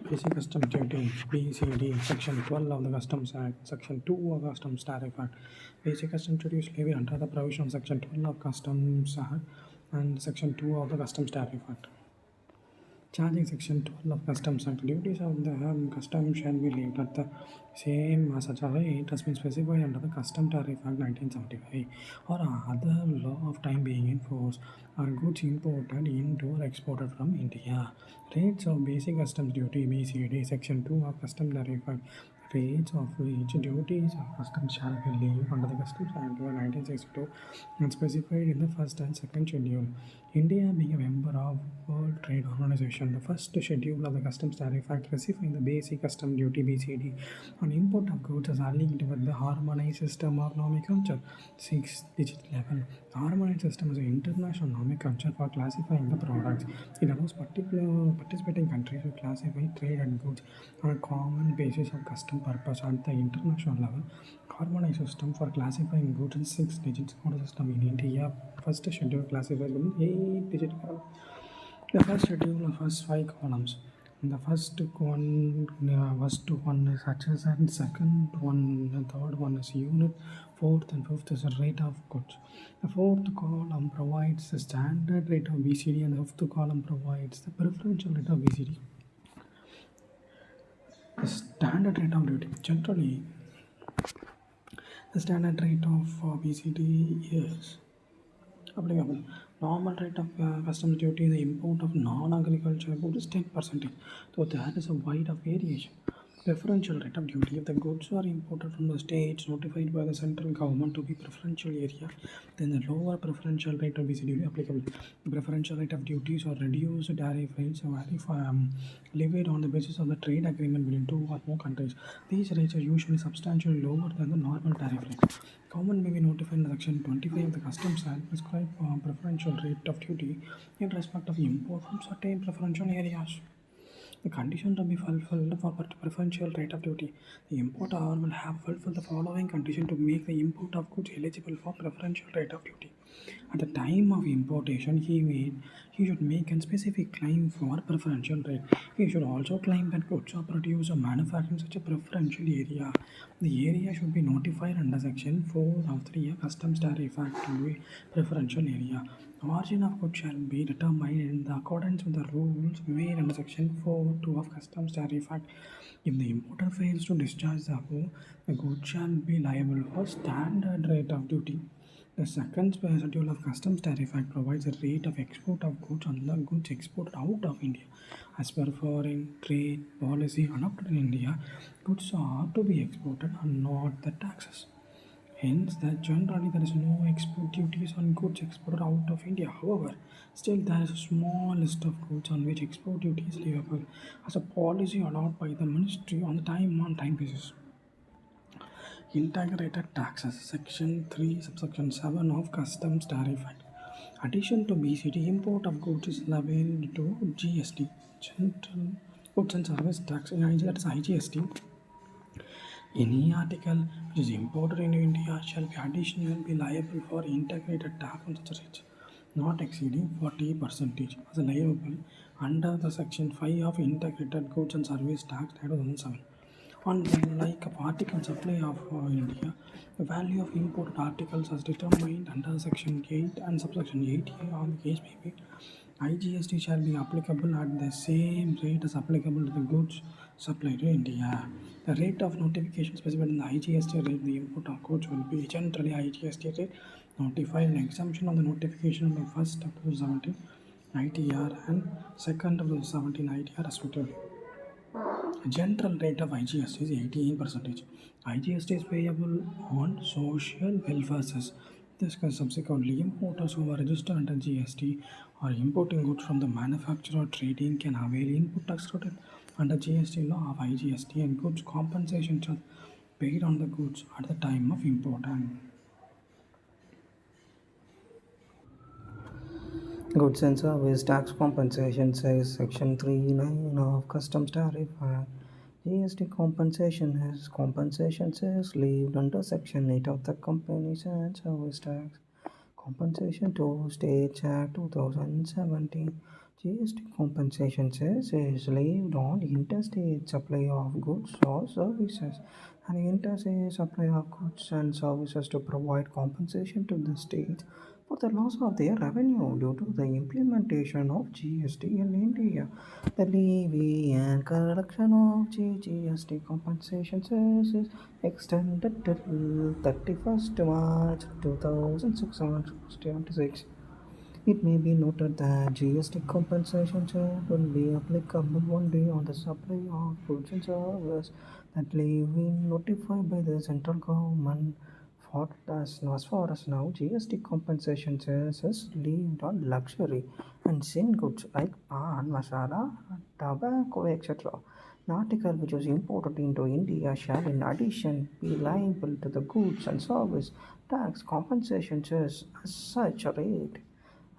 Basic Customs Duty (BCD) Section 12 of the Customs Act, Section 2 of the Customs Tariff Act. Basic Customs Duty is levied under the provision of Section 12 of Customs Act and Section 2 of the Customs Tariff Act. Charging Section 12 of Customs Act. Duties of the customs shall be levied at the same as such a rate has been specified under the Customs Tariff Act 1975 or other law of time being in force or goods imported into or exported from India. Rates of Basic Customs Duty (BCD) Section 2 of Customs Tariff Act. Rates of which duties of customs shall be levied under the Customs Act of 1962 and specified in the first and second schedule. India being a member of World Trade Organization, the first schedule of the Customs Tariff Act specifying the Basic Customs Duty (BCD) on import of goods is linked with the Harmonized System of Nomenclature 6-digit level. The Harmonized System is an international nomenclature for classifying the products. It allows participating countries to classify trade and goods on a common basis of custom purpose at the international level. Harmonized system for classifying goods in 6-digit code system in India. First schedule classifies in 8-digit level. The first schedule of first 5 columns. The first one is HS and second one, the third one is unit, fourth and fifth is the rate of goods. The fourth column provides the standard rate of BCD and the fifth column provides the preferential rate of BCD. The standard rate of duty. Generally, the standard rate of BCD is applicable. Normal rate of customs duty in the import of non-agricultural goods is 10%. So there is a wide variation. Preferential rate of duty if the goods are imported from the states notified by the central government to be preferential area, then the lower preferential rate of BCD will be applicable. The preferential rate of duties or reduced tariff rates are levied on the basis of the trade agreement between two or more countries. These rates are usually substantially lower than the normal tariff rate. Government may be notified in Section 25 of the Customs Act prescribe preferential rate of duty in respect of import from certain preferential areas. The condition to be fulfilled for preferential rate of duty. The importer will have fulfilled the following condition to make the import of goods eligible for preferential rate of duty. At the time of importation, he should make a specific claim for preferential rate. He should also claim that goods are produced or manufactured in such a preferential area. The area should be notified under Section 4 of the Customs Tariff Act to be preferential area. The origin of goods shall be determined in accordance with the rules made under Section 4(2) of Customs Tariff Act. If the importer fails to discharge the above, the goods shall be liable for standard rate of duty. The second schedule of Customs Tariff Act provides a rate of export of goods on the goods exported out of India. As per foreign trade policy adopted in India, goods are to be exported and not the taxes. Hence, that generally there is no export duties on goods exported out of India. However, still there is a small list of goods on which export duty is leviable as a policy adopted by the ministry on time basis. Integrated taxes, Section 3, subsection 7 of Customs Tariff Act. Addition to BCD, import of goods is levied to GST, General Goods and Service Tax, that is IGST. Any article which is imported into India shall be additionally liable for integrated tax on such rates, not exceeding 40% as liable under the Section 5 of Integrated Goods and Service Tax 2007. Unlike a particle supply of India, the value of imported articles as determined under Section 8 and subsection 8A on the case may be. IGST shall be applicable at the same rate as applicable to the goods supplied to India. The rate of notification specified in the IGST rate the import of goods will be generally IGST rate notified an exemption on the notification of the first of 2017 ITR and second of 2017 ITR respectively. General rate of IGST is 18%. IGST is payable on social welfare cess. This subsequently, importers who are registered under GST or importing goods from the manufacturer or trading can avail input tax credit under GST law of IGST and goods compensation charge paid on the goods at the time of import. Goods and Service Tax Compensation says Section 3(9) of Customs Tariff Act. GST compensation is levied under Section 8 of the Companies and Service Tax. Compensation to States Act 2017 GST compensation cess is levied on interstate supply of goods or services. An interstate supply of goods and services to provide compensation to the states for the loss of their revenue due to the implementation of GST in India. The levy and collection of GST compensation cess is extended till 31st March 2676. It may be noted that GST compensation charge will be applicable only on the supply of goods and services that have been notified by the central government. As far as now, GST compensation charge is levied on luxury and sin goods like pan, masala, tobacco, etc. An article which was imported into India shall in addition be liable to the goods and service tax compensation charge as such a rate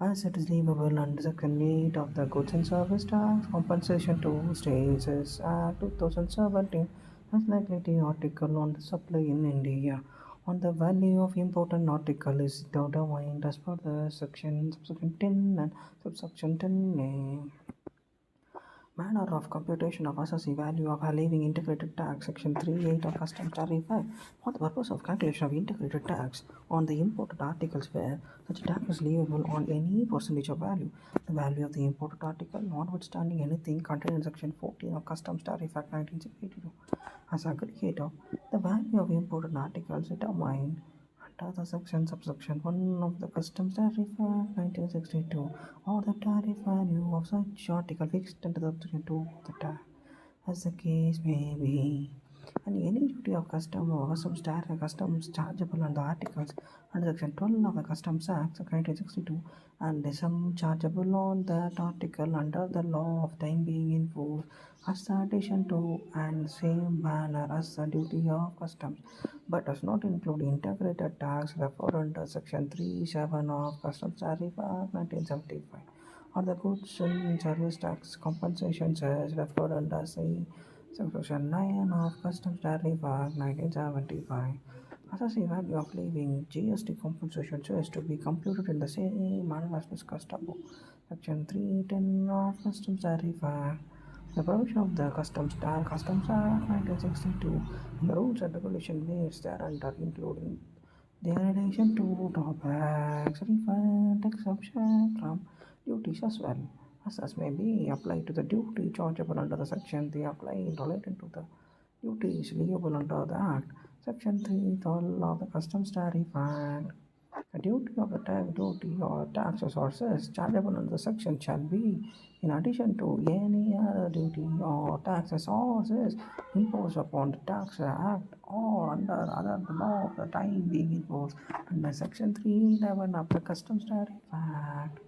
as it is leviable under Section 8 of the Goods and Service Tax Compensation to States is 2017 as likely the article on the supply in India on the value of important article is determined as per the subsection 10 and subsection 10A. Manner of computation of assessing value of a living integrated tax, section 3(8) of Customs Tariff Act, for the purpose of calculation of integrated tax on the imported articles where such tax is leviable on any percentage of value. The value of the imported article, notwithstanding anything contained in section 14 of Customs Tariff Act 1982, as aggregate of the value of imported articles determined under the subsection 1 of the Customs Tariff Act 1962, or the tariff value of such article fixed under the subsection 2 of the tariff, as the case may be. And any duty of custom or customs chargeable on the articles under section 12 of the Customs Act of 1962 and the sum chargeable on that article under the law of time being in force as the addition to and same manner as the duty of customs, but does not include integrated tax referred under section 3(7) of Customs Tariff Act 1975 or the goods and service tax compensation charge referred under Section 9 of Customs Tariff Act 1975. Assessing value of leaving GST compensation is to be computed in the same manner as discussed above. Section 310 of Customs Tariff Act. The provision of the Customs Act 1962 and the rules and regulations made thereunder, including the addition to drawbacks, refund, exemption from duties as well as may be applied to the duty chargeable under the section they apply related to the duties leviable under the Act. Section 312 of the Customs Tariff Act. The duty of the duty or taxes or cess chargeable under the section shall be in addition to any other duty or taxes or cess imposed upon the tax act or under other law of the time being imposed under section 311 of the Customs Tariff Act.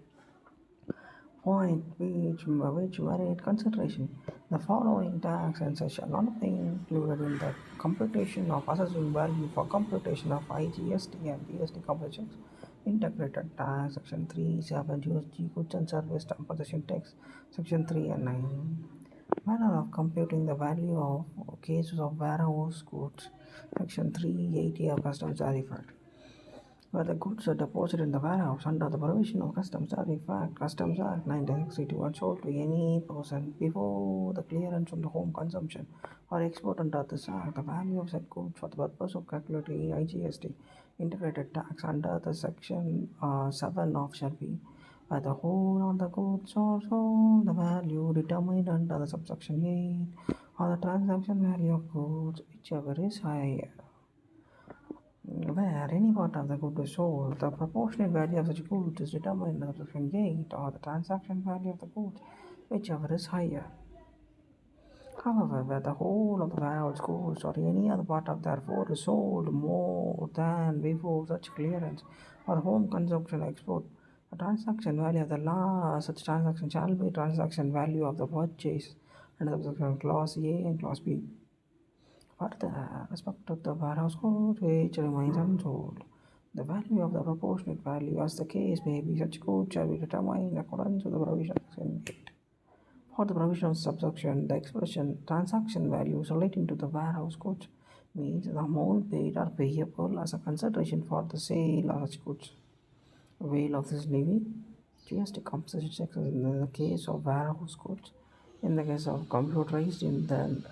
Point which merit consideration. The following tax and cess shall not be included in the computation of assessing value for computation of IGST and GST compensations. Integrated tax, section 3(7) USG goods and service compensation tax, section 3 and 9. Manner of computing the value of cases of warehouse goods, section 380 of Customs Tariff Act, where the goods are deposited in the warehouse under the provision of Customs Tariff Act, Customs Act 1962, and sold to any person before the clearance from the home consumption or export under this Act. The value of said goods for the purpose of calculating IGST integrated tax under the section 7 of shall be by the whole of the goods or sold, the value determined under the subsection 8 or the transaction value of goods, whichever is higher. Where any part of the good is sold, the proportionate value of such goods is determined under section 8 or the transaction value of the goods, whichever is higher. However, where the whole of the warehouse goods or any other part of therefore is sold more than before such clearance or home consumption export, the transaction value of the last such transaction shall be transaction value of the purchase under the clause A and clause B. Further, respect of the warehouse goods which remains unsold. The value of the proportionate value, as the case may be, such goods shall be determined in accordance with the provision of section 8. For the provision of subsection, the expression transaction values relating to the warehouse goods means the amount paid or payable as a consideration for the sale of such goods. Avail of this levy. GST compensation checks in the case of warehouse goods, in the case of computerized in the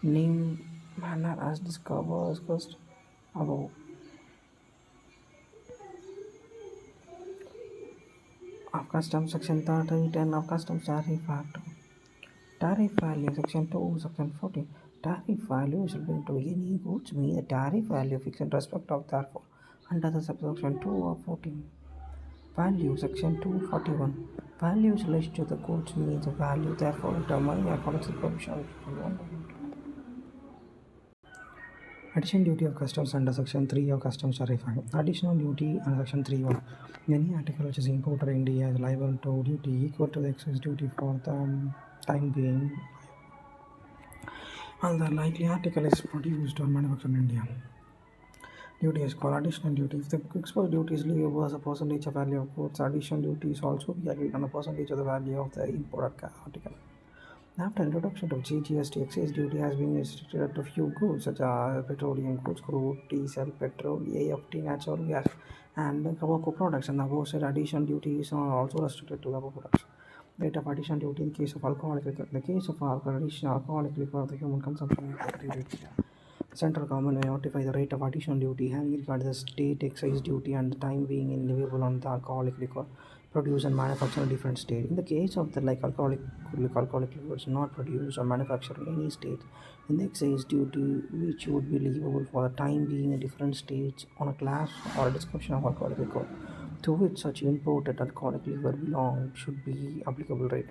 name manner as discussed above. Of Customs Section 30, 10 of Customs Tariff Act. Tariff value Section 2, Section 14. Tariff value is related to any goods mean the tariff value fixed in respect of therefore under the subsection 2 of 14. Value Section 241. Value is related to the goods means the value therefore determined according to the provision of Section 1. Additional duty of customs under Section 3 of Customs Tariff Act. Additional duty under Section 3(1). Any article which is imported in India is liable to duty equal to the excise duty for the time being, and the likely article is produced or manufactured in India. Duty is called additional duty. If the export duty is leviable as a percentage of value of goods, additional duty is also be agreed on a percentage of the value of the imported article. After introduction of GST, excise duty has been restricted to few goods such as petroleum goods, crude, diesel, petrol, AFT, natural gas, and tobacco products. And the above said additional duties are also restricted to the above products. Rate of additional duty in case of alcoholic liquor. In the case of additional alcoholic liquor, the human consumption duty. The central government may notify the rate of additional duty having regard to the state excise duty and the time being leviable on the alcoholic liquor produced and manufactured in a different state. In the case of the alcoholic liquor is not produced or manufactured in any state, in the excise duty which would be leviable for the time being in different states on a class or a description of alcoholic liquor to which such imported alcoholic liquor belongs should be applicable rate.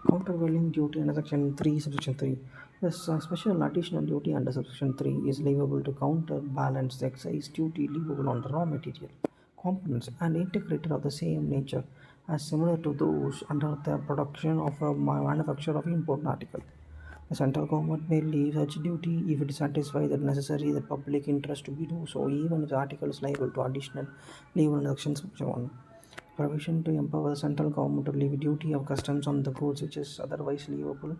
Countervailing duty under Section 3, Subsection 3. This special additional duty under Subsection 3 is leviable to counterbalance the excise duty leviable on the raw material, components, and integrated of the same nature as similar to those under the production of a manufacture of imported article. The central government may levy such duty if it satisfies the necessary the public interest to be do so, even if the article is liable to additional leviable under Section 1. Provision to empower the central government to levy duty of customs on the goods which is otherwise leviable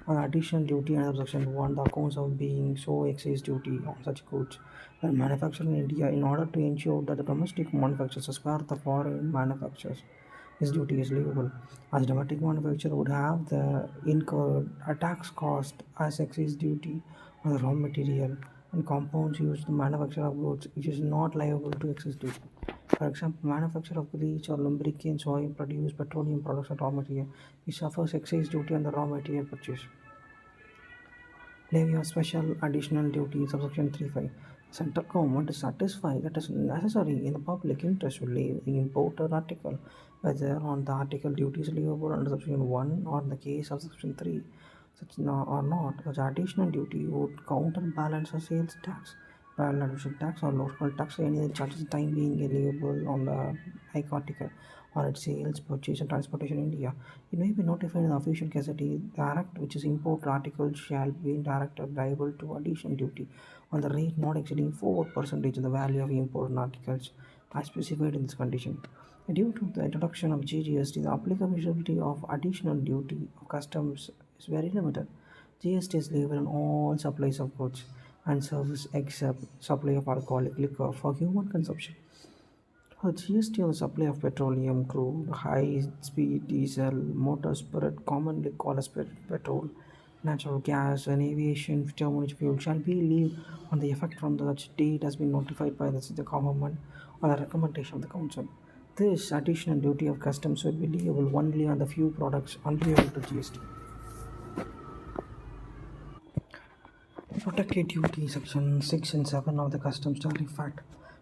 on additional duty under Section 1, the accounts of being so excise duty on such goods when manufactured in India in order to ensure that the domestic manufacturers spare the foreign manufacturers. This duty is leviable, as domestic manufacturer would have the incurred a tax cost as excise duty on the raw material and compounds used to manufacture of goods which is not liable to excise duty. For example, manufacture of grease or lubricants, oil, produce petroleum products and raw material, which suffers excise duty on the raw material purchase. Levy of special additional duty, subsection 3(5). Central government is satisfied that it is necessary in the public interest to levy the imported article, whether on the article duty is leviable under subsection 1 or in the case of subsection 3 or not. Such additional duty would counterbalance a sales tax, additional tax or local tax, any other charges time being leviable on the like article on its sales, purchase, and transportation in India. It may be notified in the official gazette. The act which is import articles shall be directed liable to additional duty on the rate not exceeding 4% of the value of imported articles as specified in this condition. Due to the introduction of GST, the applicability of additional duty of customs is very limited. GST is levied on all supplies of goods and services except supply of alcoholic liquor for human consumption. GST on the supply of petroleum, crude, high-speed diesel, motor spirit, commonly called as petrol, natural gas, and aviation terminal fuel shall be levied on the effect from such date has been notified by the government on the recommendation of the council. This additional duty of customs will be leviable only on the few products unliable to GST. Protected duty, Section 6 and 7 of the Customs Tariff Act.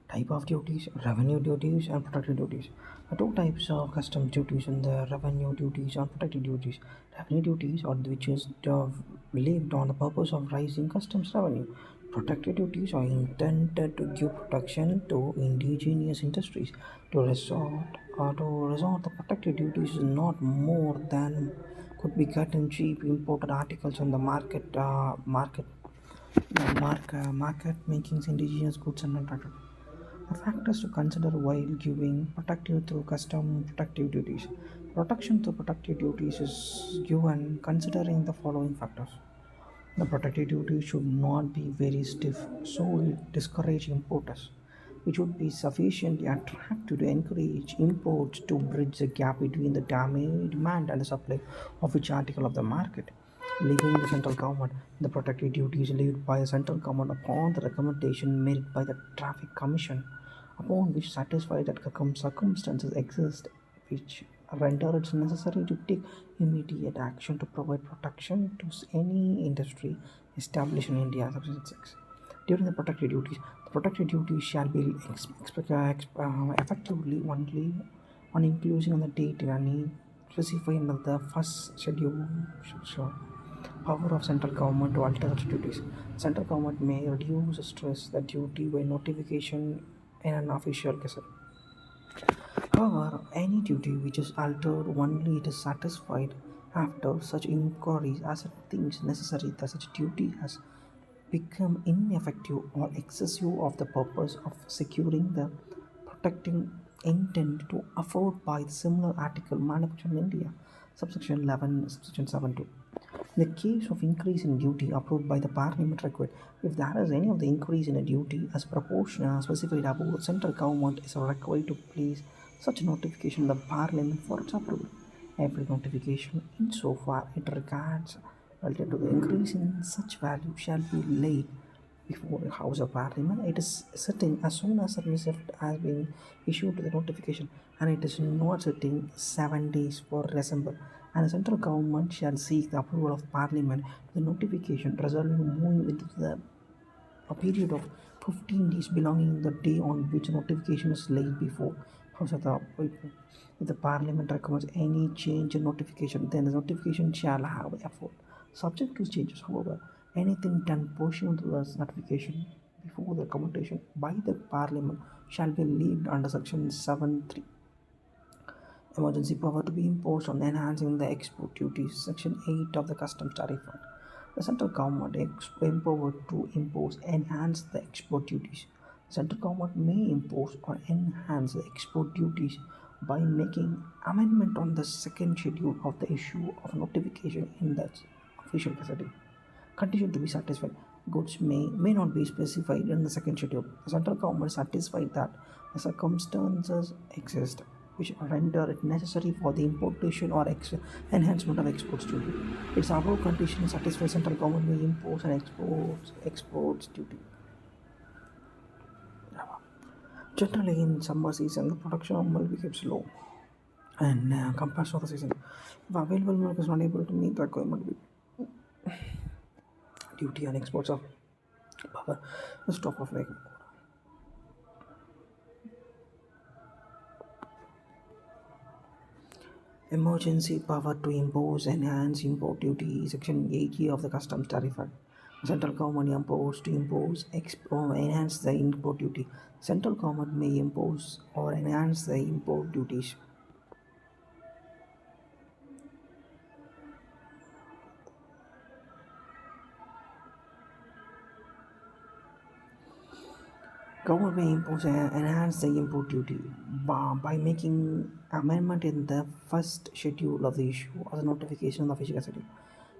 Type of duties, revenue duties and protected duties. Two types of customs duties and the revenue duties and protected duties. Revenue duties are which is lived on the purpose of raising customs revenue. Protected duties are intended to give protection to indigenous industries. To resort the protected duties is not more than could be gotten cheap imported articles on the market making indigenous goods and non-protected. The factors to consider while giving protective through custom protective duties. Protection through protective duties is given considering the following factors. The protective duty should not be very stiff, so it discourages importers. It should be sufficiently attractive to encourage imports to bridge the gap between the demand and the supply of each article of the market. Leaving the central government, the protective duties levied by the central government upon the recommendation made by the Traffic Commission, upon which satisfy that circumstances exist which render it necessary to take immediate action to provide protection to any industry established in India. Subsection 6. During the protected duties shall be effectively only on inclusion on the date any specified in the first schedule. Sure. Power of central government to alter such duties. Central government may reduce stress the duty by notification in an official gazette. However, any duty which is altered only it is satisfied after such inquiries as it thinks necessary that such duty has become ineffective or excessive of the purpose of securing the protecting intent to afford by the similar article manufactured in India. Subsection 11, subsection 7.2. In the case of increase in duty approved by the Parliament required, if there is any of the increase in a duty as proportional specified above, the central government is required to place such notification in the Parliament for its approval. Every notification, insofar it regards related to the increase in such value, shall be laid before the House of Parliament. It is sitting as soon as the receipt has been issued to the notification, and it is not sitting 7 days for December. And the central government shall seek the approval of Parliament to the notification, resulting in moving into a period of 15 days belonging the day on which notification is laid before House of the People. If the Parliament recommends any change in notification, then the notification shall have effect. Subject to changes, however, anything done pursuant to the notification before the recommendation by the Parliament shall be leaved under Section 7.3. Emergency power to be imposed on enhancing the export duties. Section 8 of the Customs Tariff Act. The central government is empowered to enhance the export duties. The central government may impose or enhance the export duties by making amendment on the second schedule of the issue of notification in the official gazette. Condition to be satisfied. Goods may not be specified in the second schedule. The central government is satisfied that the circumstances exist which render it necessary for the importation or enhancement of exports duty. Its above condition satisfies central government may impose an exports duty. Generally, in summer season, the production of milk becomes low, and compared to the season, if available milk is not able to meet the requirement duty on exports of power, the stock of like emergency power to impose enhanced import duty. Section 80 of the Customs Tariff Act. Central government imposed to impose or enhance the import duty. Central government may impose or enhance the import duties. Government may impose and enhance the import duty by making amendment in the first schedule of the issue or the notification of the official gazette.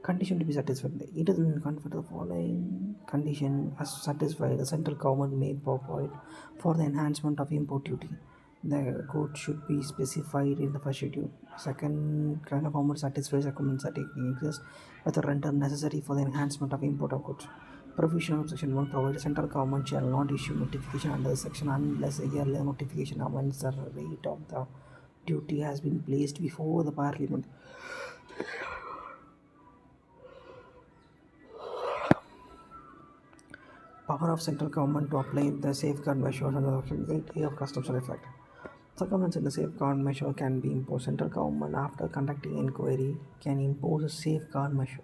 Condition to be satisfied. It doesn't confer the following condition as satisfied. The central government may provide for the enhancement of import duty. The code should be specified in the first schedule. Second, kind of government satisfies requirements that exist whether render necessary for the enhancement of import of goods. Provision of Section 1 provides the central government shall not issue notification under the section unless a yearly notification amends the rate of the duty has been placed before the Parliament. Power of central government to apply the safeguard measures under the Section of Customs Tariff Act. Circumstance in the safeguard measure can be imposed. Central government, after conducting inquiry, can impose a safeguard measure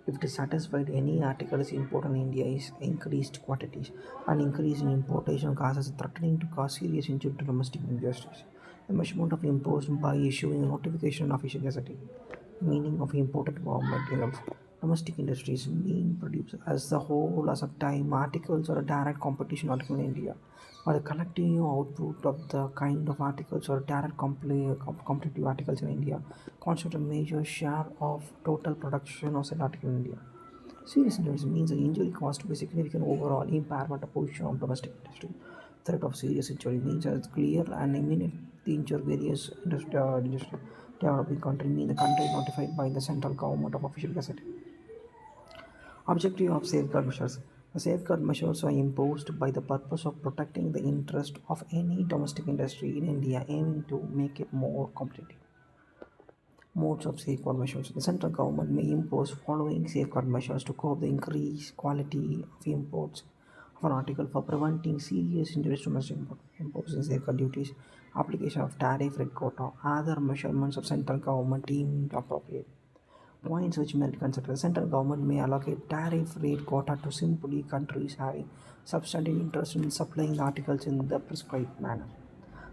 if it is satisfied any article is imported in India is increased quantities. An increase in importation causes threatening to cause serious injury to domestic industries. The measurement of imposed by issuing a notification of official gazette. Meaning of imported government items. Domestic industries being produced as the whole as of time articles or a direct competition article in India, or the collective output of the kind of articles or direct competitive articles in India constitute a major share of total production of said article in India. Serious injuries means the injury caused by significant overall impairment of position of domestic industry. threat of serious injury means it's clear and imminent. The injured various industry developing country mean the country notified by the central government of official gazette. Objective of safeguard measures. The safeguard measures are imposed by the purpose of protecting the interest of any domestic industry in India, aiming to make it more competitive. Modes of safeguard measures. The central government may impose following safeguard measures to curb the increased quality of imports of an article for preventing serious injuries to domestic import, imposing safeguard duties, application of tariff rate quota, other measurements of central government deemed appropriate. Points which merit consider. The central government may allocate tariff rate quota to simply countries having substantial interest in supplying the articles in the prescribed manner.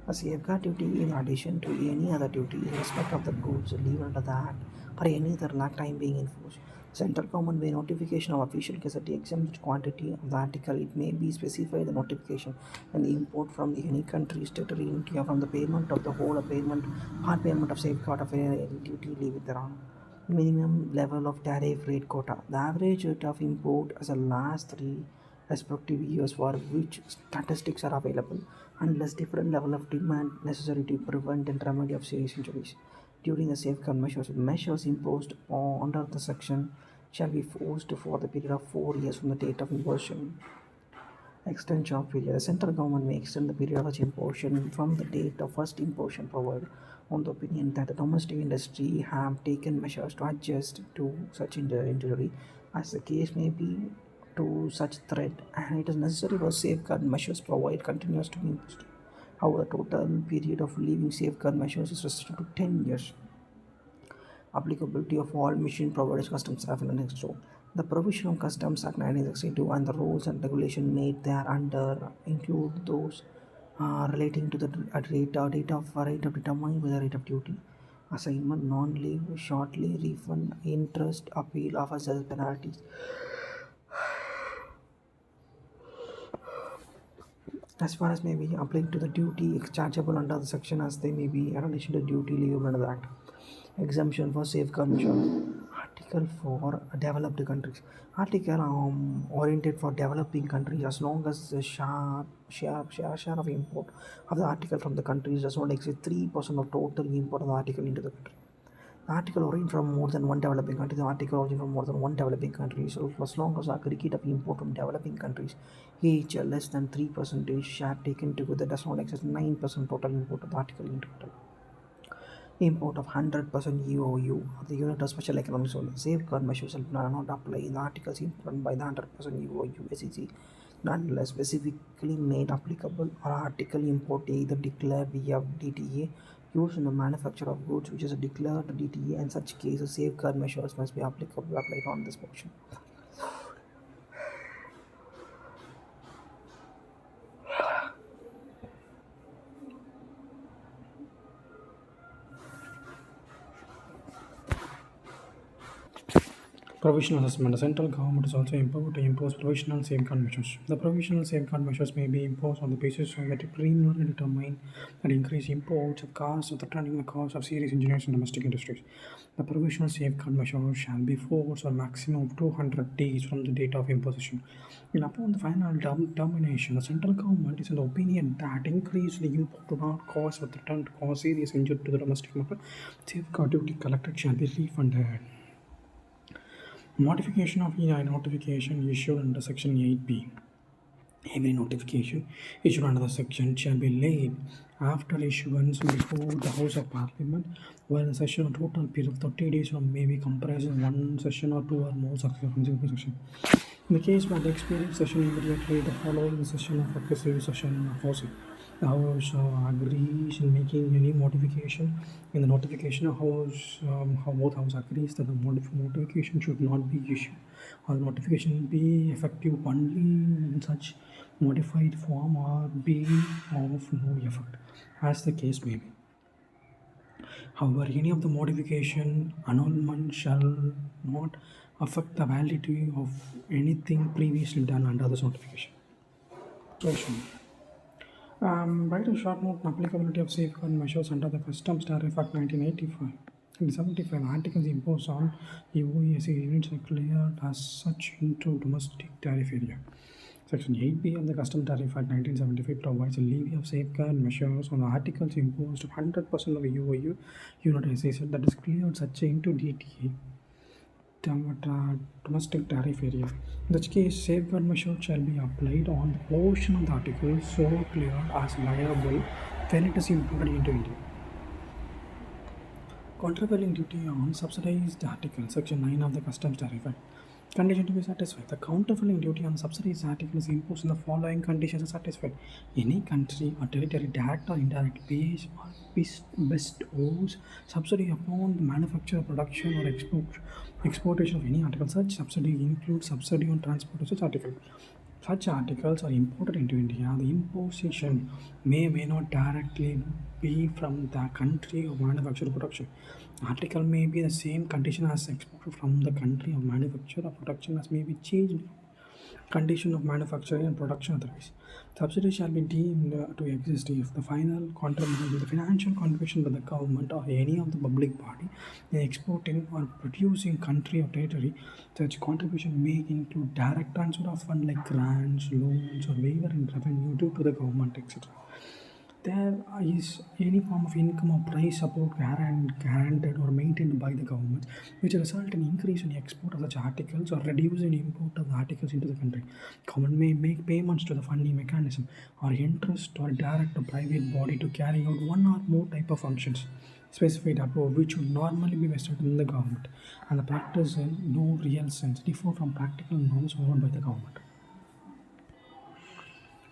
A safeguard duty in addition to any other duty in respect of the goods leave under the Act or any other time being enforced. Central government by notification of official gazette exempt quantity of the article. It may be specified the notification when the import from any country's territory in India from the payment of the whole or payment part payment of safeguard of any duty leave it thereon. Minimum level of tariff rate quota. The average rate of import as a last three respective years for which statistics are available, unless different level of demand necessary to prevent and remedy of serious injuries. During the safeguard measures imposed under the section shall be forced for the period of 4 years from the date of imposition. Extension of period. The central government may extend the period of such imposition from the date of first imposition provided on the opinion that the domestic industry have taken measures to adjust to such injury as the case may be to such threat, and it is necessary for safeguard measures provide continuous to be imposed. However, the total period of leaving safeguard measures is restricted to 10 years. Applicability of all machine providers customs staff in the next row. The provision of Customs Act 1962 and the rules and regulations made thereunder include those relating to the rate of determining with the rate of duty, assignment, non-leave, short leave, refund, interest, appeal, offers as penalties. As far as may be applied to the duty chargeable under the section as they may be in relation to duty legal under the Act. Exemption for safeguard measures. Article for developed countries. Article oriented for developing countries as long as the share of import of the article from the countries does not exceed 3% of total import of the article into the country. The article origin from more than one developing country. The article origin from more than one developing country. So as long as the aggregate of import from developing countries, each less than 3% share taken together does not exceed 9% total import of the article into country. Import of 100% EOU or the unit of special economic zone. Safeguard measures shall not apply in the articles imported by the 100% EOU SEC unless specifically made applicable or article import either declared via DTA used in the manufacture of goods which is a declared DTA. In such cases, safeguard measures must be applicable applied on this portion. Provisional assessment. The central government is also empowered to impose provisional safeguard measures. The provisional safeguard measures may be imposed on the basis of that preliminarily determine that increase imports of costs of threatening the cause of serious injuries in domestic industries. The provisional safeguard measures shall be forced for a maximum of 200 days from the date of imposition. And upon the final termination, the central government is in the opinion that increase the import do not cause or threaten to cause serious injury to the domestic market. Safeguard duty collected shall be refunded. Modification of EI notification issued under Section 8B. Every notification issued under the section shall be laid after issuance before the House of Parliament, while the session of total period of 30 days may be comprised in one session or two or more successive sessions. In the case where the experience session immediately the following session of successive session of House, the House agrees in making any modification. In the notification, both House agrees that the modification should not be issued, or the notification be effective only in such modified form or be of no effect, as the case may be. However, any of the modification annulment shall not affect the validity of anything previously done under this notification. Write a short note on applicability of safeguard measures under the Customs Tariff Act 1985. In 75, articles imposed on EOESA units are cleared as such into domestic tariff area. Section 8B of the Custom Tariff Act 1975 provides a levy of safeguard measures on the articles imposed of 100% of UOU unit assessment that is cleared such into DTA. Domestic tariff area. In such case, safeguard measures shall be applied on the portion of the article so cleared as liable when it is imported into India. Countervailing duty on subsidized article, Section 9 of the Customs Tariff Act. Condition to be satisfied. The countervailing duty on subsidized article is imposed in the following conditions are satisfied. Any country or territory, direct or indirect, pays or bestows subsidy upon the manufacture, production, or exportation of any article. Such subsidy includes subsidy on transport of such article. Such articles are imported into India. The imposition may not directly be from the country of manufacture or production. Article may be the same condition as exported from the country of manufacture or production as may be changed condition of manufacturing and production otherwise. Subsidy shall be deemed to exist if the final contribution, the financial contribution by the government or any of the public body in exporting or producing country or territory. Such contribution may include direct transfer of fund like grants, loans, or waiver in revenue due to the government, etc. There is any form of income or price support guaranteed or maintained by the government, which result in increase in export of such articles or reduce in import of the articles into the country. Government may make payments to the funding mechanism or interest or direct a private body to carry out one or more type of functions specified above, which would normally be vested in the government, and the practice in no real sense differ from practical norms owned by the government.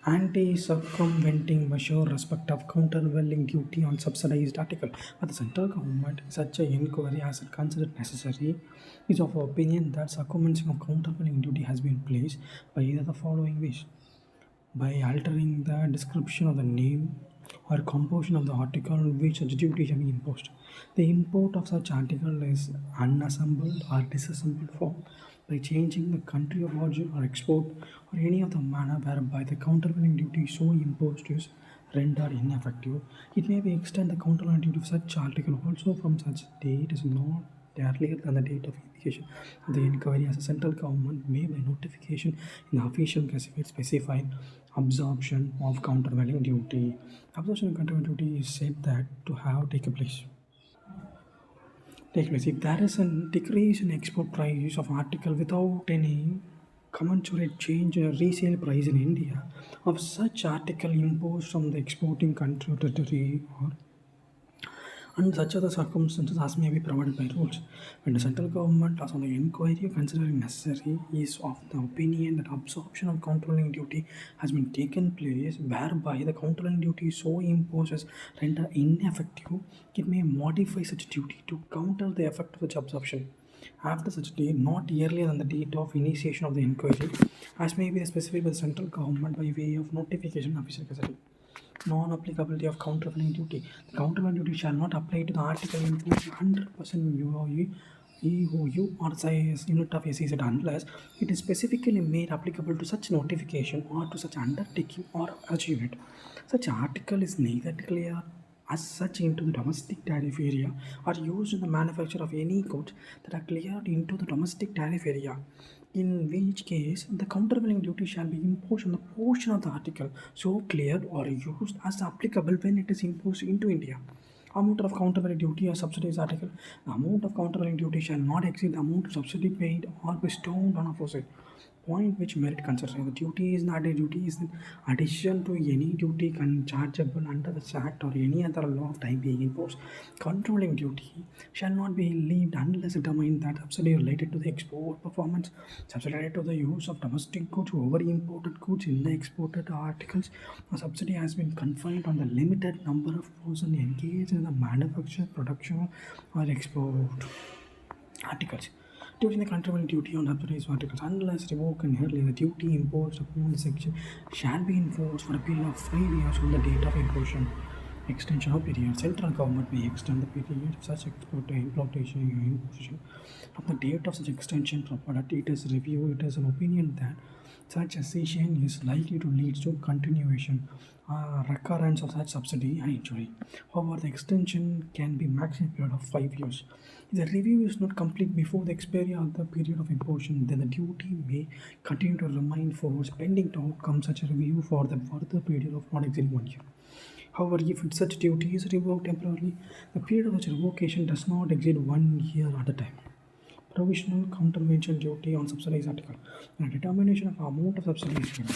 Anti-circumventing measure respect of countervailing duty on subsidized article. But the central government, such an inquiry as it considered necessary, is of opinion that circumventing of countervailing duty has been placed by either the following ways: by altering the description of the name or composition of the article on which such duty shall be imposed. The import of such article is unassembled or disassembled form by changing the country of origin or export or any other manner whereby the countervailing duty so imposed is rendered ineffective. It may be extend the countervailing duty of such article also from such date is not earlier than the date of initiation of the inquiry, as a central government may by notification in the official gazette specify absorption of countervailing duty. Absorption of countervailing duty is said that to have taken place. If there is a decrease in export price of article without any commensurate change in resale price in India of such article imposed from the exporting country or territory or under such other circumstances as may be provided by rules. When the central government, as on the inquiry considering necessary, is of the opinion that absorption of countervailing duty has been taken place, whereby the countervailing duty so imposed is rendered ineffective, it may modify such duty to counter the effect of such absorption after such date, not earlier than the date of initiation of the inquiry, as may be specified by the central government by way of notification of official gazette. Non-applicability of countervailing duty. The countervailing duty shall not apply to the article imposed 100% EOU or size unit of SEZ unless it is specifically made applicable to such notification or to such undertaking or such unit. Such article is neither declared as such into the domestic tariff area or used in the manufacture of any goods that are cleared into the domestic tariff area, in which case the countervailing duty shall be imposed on the portion of the article so cleared or used as applicable when it is imposed into India. Amount of countervailing duty or subsidies article. The amount of countervailing duty shall not exceed the amount of subsidy paid or bestowed on opposite. Point which merit consideration. The duty is not a duty is in addition to any duty chargeable under the Act or any other law of time being imposed. Controlling duty shall not be levied unless determined that subsidy related to the export performance, subsidy related to the use of domestic goods over imported goods in the exported articles, a subsidy has been confined on the limited number of persons engaged in the manufacture, production, or export articles. During the countervailing duty on subsidized articles, unless revoked and earlier, the duty imposed upon the section shall be enforced for a period of 5 years from the date of imposition. Extension of period. Central government may extend the period of such importation imposition from the date of such extension provided it is reviewed. It is an opinion that Such cessation is likely to lead to continuation, recurrence of such subsidy and injury. However, the extension can be maximum period of 5 years. If the review is not complete before the expiry of the period of imposition, then the duty may continue to remain forced pending to outcome such a review for the further period of not exceeding 1 year. However, if such duty is revoked temporarily, the period of such revocation does not exceed 1 year at a time. Provisional countervention duty on subsidized article. The determination of amount of subsidy is given.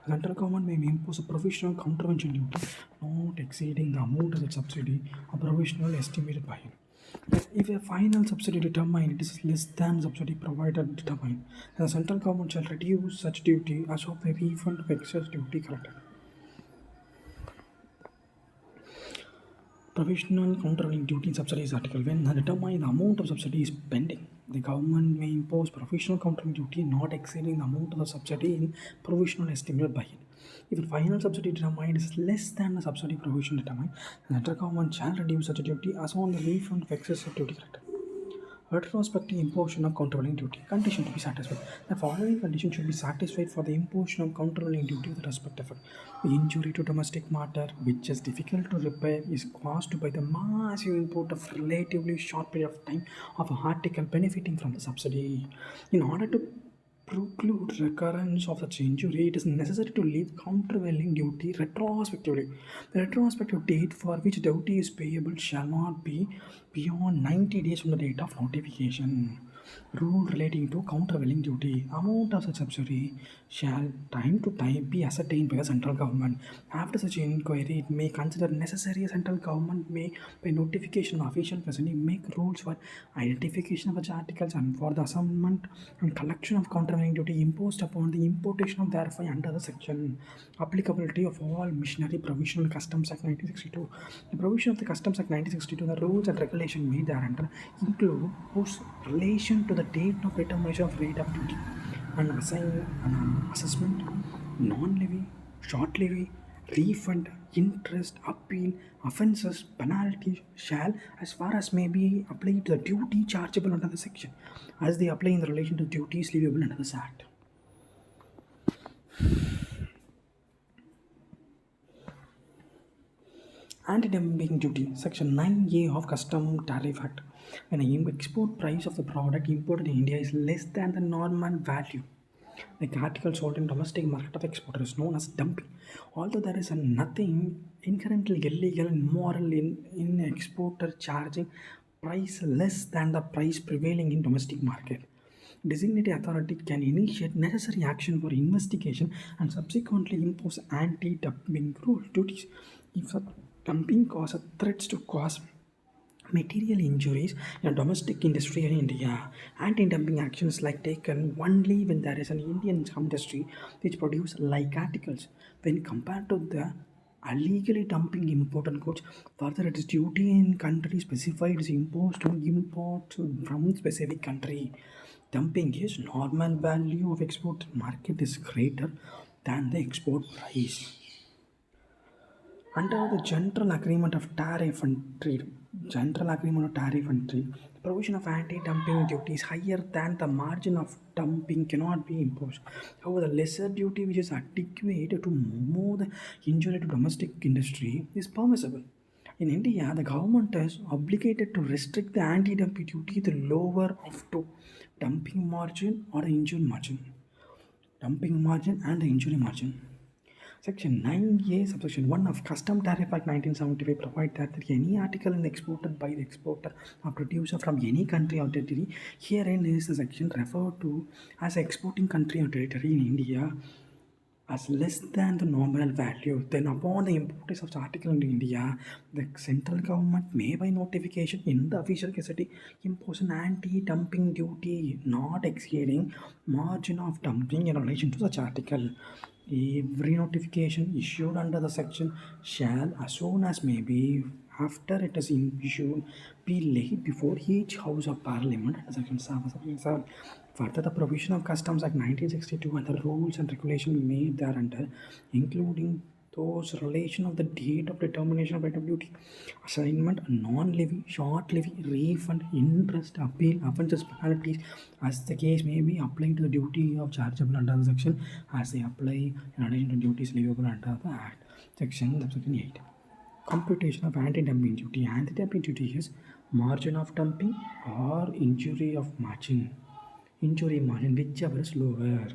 The central government may impose a provisional countervention duty not exceeding the amount of the subsidy or provisional estimated by him. If a final subsidy determined it is less than the subsidy provided determined, then the central government shall reduce such duty as of the refund of excess duty collected. Provisional countervailing duty in subsidies article. When determining the amount of subsidy is pending, the government may impose provisional countervailing duty not exceeding the amount of the subsidy in provisional estimated by it. If the final subsidy determined is less than the subsidy provision determined, the central government shall reduce such a duty as on the refund of excess of duty collected. Retrospective imposition of countervailing duty. Condition to be satisfied. The following conditions should be satisfied for the imposition of countervailing duty with respect to the injury to domestic matter, which is difficult to repair, is caused by the massive import of relatively short period of time of an article benefiting from the subsidy. In order to preclude recurrence of such injury, it is necessary to leave countervailing duty retrospectively. The retrospective date for which duty is payable shall not be beyond 90 days from the date of notification. Rule relating to countervailing duty. Amount of such subsidy shall time to time be ascertained by the central government. After such inquiry, it may consider necessary. Central government may, by notification of official facility, make rules for identification of such articles and for the assignment and collection of countervailing duty imposed upon the importation of thereby under the section. Applicability of all Missionary Provisional Customs Act 1962. The provision of the Customs Act 1962, the rules and regulations made thereunder include whose relation to the date of determination of rate of duty and assessment, non-levy, short levy, refund, interest, appeal, offences, penalties shall, as far as may be, apply to the duty chargeable under the section, as they apply in the relation to duties leviable under this Act. Anti-dumping duty, Section 9A of Custom Tariff Act. When the export price of the product imported in India is less than the normal value, like article sold in domestic market of exporter, is known as dumping. Although there is nothing inherently illegal and immoral in exporter charging price less than the price prevailing in domestic market, designated authority can initiate necessary action for investigation and subsequently impose anti-dumping rule duties. If dumping causes threats to cause material injuries in a domestic industry in India, anti-dumping action is like taken only when there is an Indian industry which produce like articles. When compared to the illegally dumping imported goods, further it is duty in country specified is imposed on import from specific country. Dumping is normal value of export market is greater than the export price. Under the General Agreement of Tariff and Trade, the provision of anti-dumping duty is higher than the margin of dumping cannot be imposed. However, the lesser duty which is adequate to remove the injury to domestic industry is permissible. In India, the government is obligated to restrict the anti-dumping duty to lower of to dumping margin or the injury margin. Dumping margin and the injury margin. Section 9A, subsection 1 of Custom Tariff Act 1975 provides that any article exported by the exporter or producer from any country or territory, herein is the section referred to as exporting country or territory in India, as less than the nominal value, then upon the import of such article in India, the central government may by notification in the official gazette impose an anti-dumping duty not exceeding margin of dumping in relation to such article. Every notification issued under the section shall, as soon as may be after it is issued, be laid before each House of Parliament under section 7. Further, the provision of Customs Act 1962 and the rules and regulations made thereunder, including those relation of the date of determination of rate of duty, assignment, non-levy, short levy, refund, interest, appeal, offences, penalties, as the case may be, applied to the duty of chargeable under the section as they apply in addition to duties leviable under the Act. Section 8. Computation of anti-dumping duty. Anti-dumping duty is margin of dumping or injury of margin. Injury margin, whichever is lower.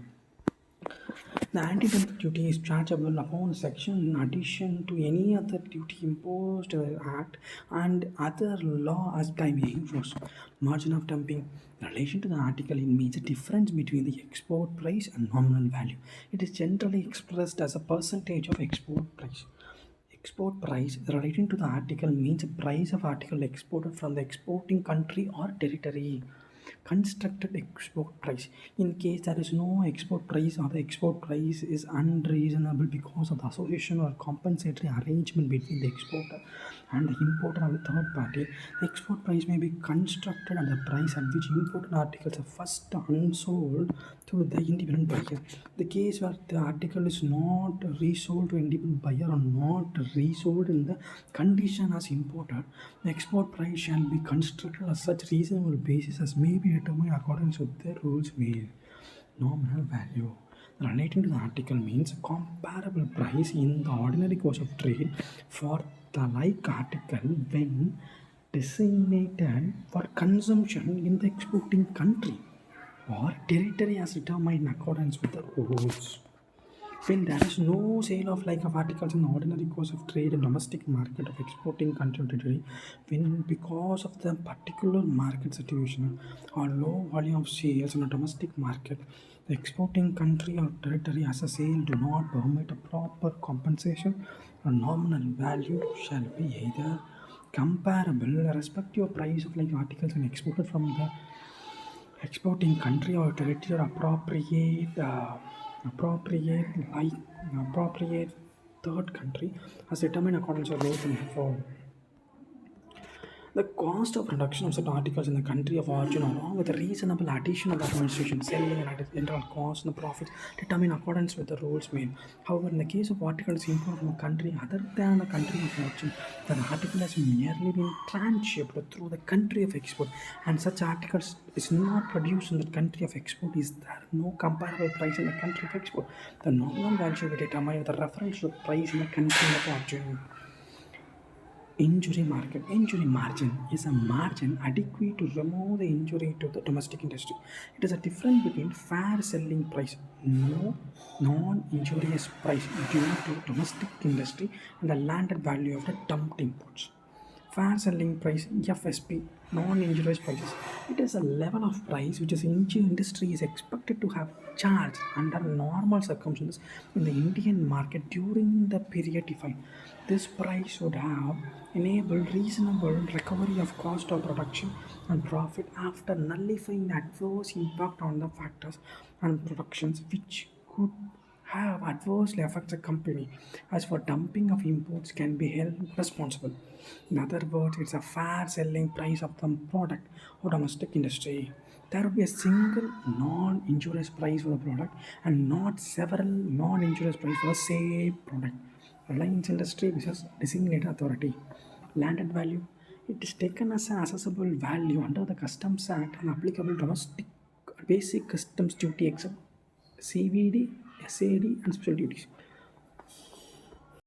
The anti-dumping duty is chargeable upon section in addition to any other duty imposed by the Act and other law as by being enforced. Margin of dumping. In relation to the article, it means a difference between the export price and nominal value. It is generally expressed as a percentage of export price. Export price relating to the article means a price of article exported from the exporting country or territory. Constructed export price. In case there is no export price or the export price is unreasonable because of the association or compensatory arrangement between the exporter and the importer or the third party, the export price may be constructed at the price at which imported articles are first unsold to the independent buyer. The case where the article is not resold to independent buyer or not resold in the condition as imported, the export price shall be constructed as such reasonable basis as may be determined according to the rules made. Nominal value relating to the article means comparable price in the ordinary course of trade for the like article when designated for consumption in the exporting country or territory as determined in accordance with the rules. When there is no sale of like of articles in the ordinary course of trade in domestic market of exporting country or territory, when because of the particular market situation or low volume of sales in a domestic market, the exporting country or territory as a sale do not permit a proper compensation, a nominal value shall be either comparable respective price of like articles and exported from the exporting country or territory or appropriate third country as determined according to rules and form. The cost of production of certain articles in the country of origin, along with a reasonable addition of administration, selling, and general costs and the profits, determined in accordance with the rules made. However, in the case of articles imported from a country other than the country of origin, the article has merely been transshipped through the country of export, and such articles is not produced in the country of export. Is there no comparable price in the country of export? The nominal value should be determined with a reference to the price in the country of origin. Injury market. Injury margin is a margin adequate to remove the injury to the domestic industry. It is a difference between fair selling price, no non-injurious price due to domestic industry, and the landed value of the dumped imports. Fair selling price FSP, non-injurious prices. It is a level of price which is industry is expected to have charged under normal circumstances in the Indian market during the period defined. This price would have enabled reasonable recovery of cost of production and profit after nullifying the adverse impact on the factors and productions which could have adversely affect the company. As for dumping of imports can be held responsible. In other words, it's a fair selling price of the product or domestic industry. There will be a single non-injurious price for the product and not several non-injurious price for the same product. Reliance Industry versus designated authority. Landed value. It is taken as an assessable value under the Customs Act and applicable domestic basic customs duty except CVD, SAD, and special duties.